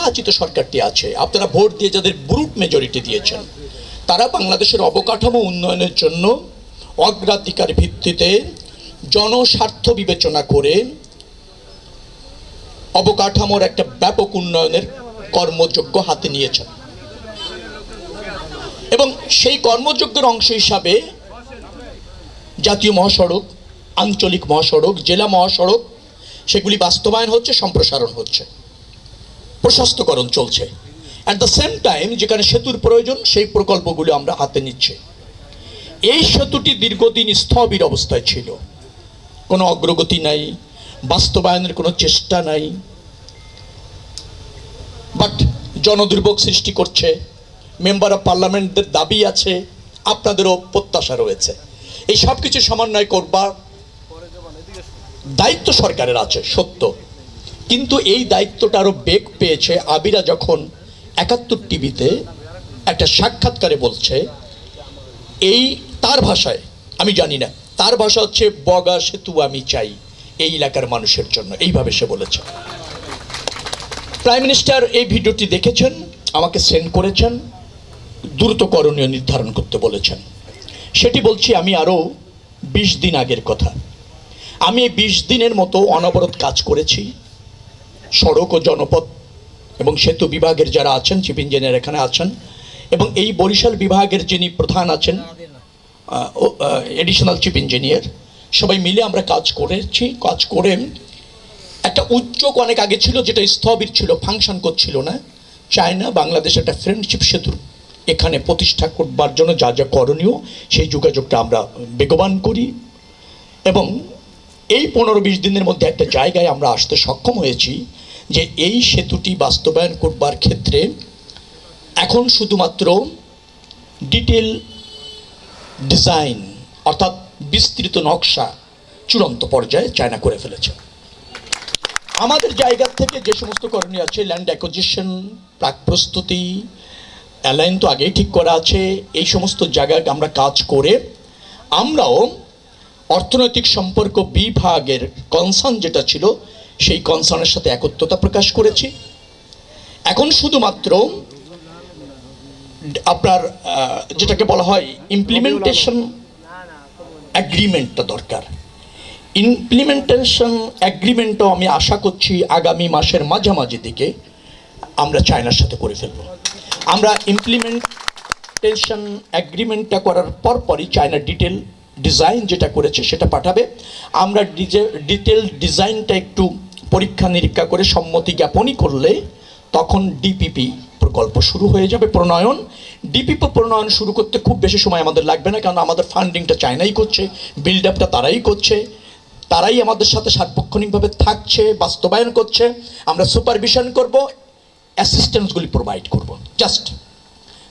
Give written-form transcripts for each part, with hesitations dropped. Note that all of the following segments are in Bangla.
নির্বাচিত সরকারটি আছে, আপনারা ভোট দিয়ে যাদের ব্রুট মেজরিটি দিয়েছেন, তারা বাংলাদেশের অবকাঠামো উন্নয়নের জন্য অগ্রাধিকার ভিত্তিতে জনস্বার্থ বিবেচনা করে অবকাঠামোর একটা ব্যাপক উন্নয়নের কর্মযজ্ঞ হাতে নিয়েছেন এবং সেই কর্মযজ্ঞের অংশ হিসাবে জাতীয় মহাসড়ক, আঞ্চলিক মহাসড়ক, জেলা মহাসড়ক সেগুলি বাস্তবায়ন হচ্ছে, সম্প্রসারণ হচ্ছে, প্রশস্তকরণ চলছে। অ্যাট দ্য সেম টাইম যেখানে সেতুর প্রয়োজন সেই প্রকল্পগুলো আমরা হাতে নিচ্ছি। এই সেতুটি দীর্ঘদিন স্থবির অবস্থায় ছিল, কোনো অগ্রগতি নাই, বাস্তবায়নের কোনো চেষ্টা নাই, বাট জনদুর্ভোগ সৃষ্টি করছে। মেম্বার অফ পার্লামেন্টদের দাবি আছে, আপনাদেরও প্রত্যাশা রয়েছে। এই সব কিছু সমন্বয় করবার দায়িত্ব সরকারের আছে সত্য, কিন্তু এই দায়িত্বটা আরও বেগ পেয়েছে আবিরা যখন ৭১ টিভিতে একটা সাক্ষাৎকারে বলছে, এই তার ভাষায়, আমি জানি না, তার ভাষা হচ্ছে বগা সেতু আমি চাই এই এলাকার মানুষের জন্য, এইভাবে সে বলেছে। প্রাইম মিনিস্টার এই ভিডিওটি দেখেছেন, আমাকে সেন্ড করেছেন, দ্রুত করণীয় নির্ধারণ করতে বলেছেন। সেটি বলছি আমি আরও ২০ দিন আগের কথা। আমি এই ২০ দিনের মতো অনবরত কাজ করেছি। সড়ক ও জনপথ এবং সেতু বিভাগের যারা আছেন, চিফ ইঞ্জিনিয়ার এখানে আছেন, এবং এই বরিশাল বিভাগের যিনি প্রধান আছেন, এডিশনাল চিফ ইঞ্জিনিয়ার, সবাই মিলে আমরা কাজ করেছি। কাজ করে একটা উদ্যোগ অনেক আগে ছিল যেটা স্থবির ছিল, ফাংশন করছিল না। চায়না বাংলাদেশ একটা ফ্রেন্ডশিপ সেতু এখানে প্রতিষ্ঠা করবার জন্য যা যা করণীয় সেই যোগাযোগটা আমরা বেগবান করি এবং এই ১৫-২০ দিনের মধ্যে একটা জায়গায় আমরা আসতে সক্ষম হয়েছি যে এই সেতুটি বাস্তবায়ন করবার ক্ষেত্রে এখন শুধুমাত্র ডিটেল ডিজাইন অর্থাৎ বিস্তৃত নকশা চূড়ান্ত পর্যায়ে চায়না করে ফেলেছে। আমাদের জায়গা থেকে যে সমস্ত করণীয় আছে, ল্যান্ড অ্যাকুইজিশন, প্রাক প্রস্তুতি, অ্যালাইন তো আগেই ঠিক করা আছে, এই সমস্ত জায়গায় আমরা কাজ করে আমরাও অর্থনৈতিক সম্পর্ক বিভাগের কনসার্ন যেটা ছিল সেই কনসার্নের সাথে একত্রতা প্রকাশ করেছি। এখন শুধুমাত্র আপনার যেটাকে বলা হয় ইমপ্লিমেন্টেশন অ্যাগ্রিমেন্টটা দরকার। ইমপ্লিমেন্টেশন অ্যাগ্রিমেন্টও আমি আশা করছি আগামী মাসের মাঝামাঝি দিকে আমরা চায়নার সাথে করে ফেলব। আমরা ইমপ্লিমেন্টেশন অ্যাগ্রিমেন্টটা করার পরপরই চায়নার ডিটেল ডিজাইন যেটা করেছে সেটা পাঠাবে। আমরা ডিটেল ডিজাইনটা একটু পরীক্ষা নিরীক্ষা করে সম্মতি জ্ঞাপনই করলে তখন ডিপিপি প্রকল্প শুরু হয়ে যাবে প্রণয়ন। ডিপিপি প্রণয়ন শুরু করতে খুব বেশি সময় আমাদের লাগবে না, কারণ আমাদের ফান্ডিংটা চায়নাই করছে, বিল্ড আপটা তারাই করছে, তারাই আমাদের সাথে সার্বক্ষণিকভাবে থাকছে, বাস্তবায়ন করছে। আমরা সুপারভিশন করব, অ্যাসিস্ট্যান্সগুলি প্রোভাইড করব। জাস্ট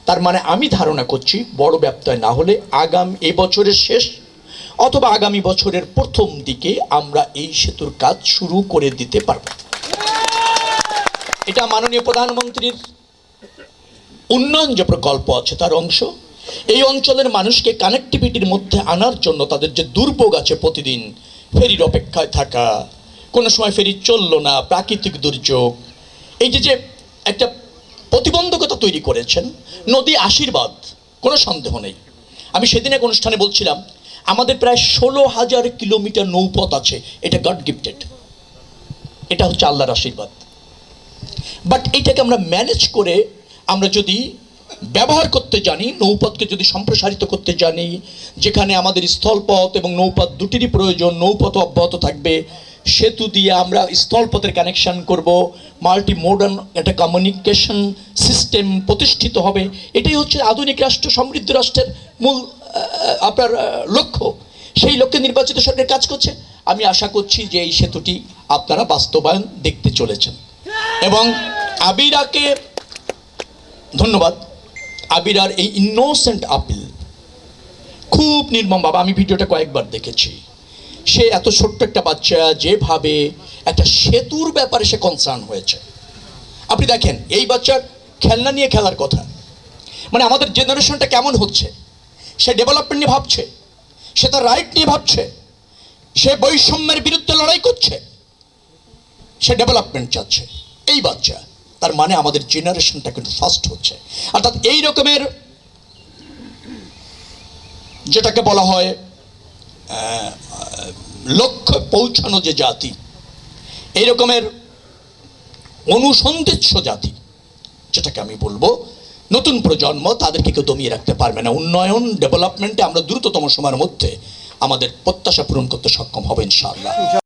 তার মানে আমি ধারণা করছি বড় ব্যত্যয় না হলে এই বছরের শেষ অথবা আগামী বছরের প্রথম দিকে আমরা এই সেতুর কাজ শুরু করে দিতে পারব। এটা মাননীয় প্রধানমন্ত্রীর উন্নয়ন যে প্রকল্প আছে তার অংশ। এই অঞ্চলের মানুষকে কানেক্টিভিটির মধ্যে আনার জন্য তাদের যে দুর্ভোগ আছে, প্রতিদিন ফেরির অপেক্ষায় থাকা, কোনো সময় ফেরি চললো না, প্রাকৃতিক দুর্যোগ, এই যে একটা প্রতিবন্ধকতা তৈরি করেছেন। নদী আশীর্বাদ, কোনো সন্দেহ নেই। আমি সেদিন এক অনুষ্ঠানে বলছিলাম আমাদের প্রায় ১৬,০০০ কিলোমিটার নৌপথ আছে, এটা গড গিফটেড, এটা হচ্ছে আল্লাহর আশীর্বাদ। বাট এইটাকে আমরা ম্যানেজ করে আমরা যদি ব্যবহার করতে জানি, নৌপথকে যদি সম্প্রসারিত করতে জানি, যেখানে আমাদের স্থলপথ এবং নৌপথ দুটিরই প্রয়োজন, নৌপথ অব্যাহত থাকবে, সেতু দিয়ে আমরা স্থলপথের কানেকশন করব, মাল্টি মডার্ন একটা কমিউনিকেশন সিস্টেম প্রতিষ্ঠিত হবে। এটাই হচ্ছে আধুনিক রাষ্ট্র, সমৃদ্ধ রাষ্ট্রের মূল আপনার লক্ষ্য। সেই লক্ষ্যে নির্বাচিত সরকার কাজ করছে। আমি আশা করছি যে এই সেতুটি আপনারা বাস্তবায়ন দেখতে চলেছেন। এবং আবিরাকে ধন্যবাদ। আবিরার এই ইনোসেন্ট আপিল খুব নির্মম বাবা, আমি ভিডিওটা কয়েকবার দেখেছি। সে এত ছোট্ট একটা বাচ্চা যেভাবে একটা সেতুর ব্যাপারে সে কনসার্ন হয়েছে, আপনি দেখেন এই বাচ্চার খেলনা নিয়ে খেলার কথা। মানে আমাদের জেনারেশনটা কেমন হচ্ছে, সে ডেভেলপমেন্ট নিয়ে ভাবছে, সে তার রাইট নিয়ে ভাবছে, সে বৈষম্যের বিরুদ্ধে লড়াই করছে, সে ডেভেলপমেন্ট চাচ্ছে। এই বাচ্চা তার মানে আমাদের জেনারেশনটা কিন্তু ফাস্ট হচ্ছে। অর্থাৎ এই রকমের যেটাকে বলা হয় লক্ষ্যে পৌঁছানো যে জাতি, এই রকমের অনুসন্ধিৎস জাতি, যেটাকে আমি বলবো নতুন প্রজন্ম, তাদেরকে কেউ দমিয়ে রাখতে পারবে না। উন্নয়ন, ডেভেলপমেন্টে আমরা দ্রুততম সময়ের মধ্যে আমাদের প্রত্যাশা পূরণ করতে সক্ষম হব ইনশাআল্লাহ।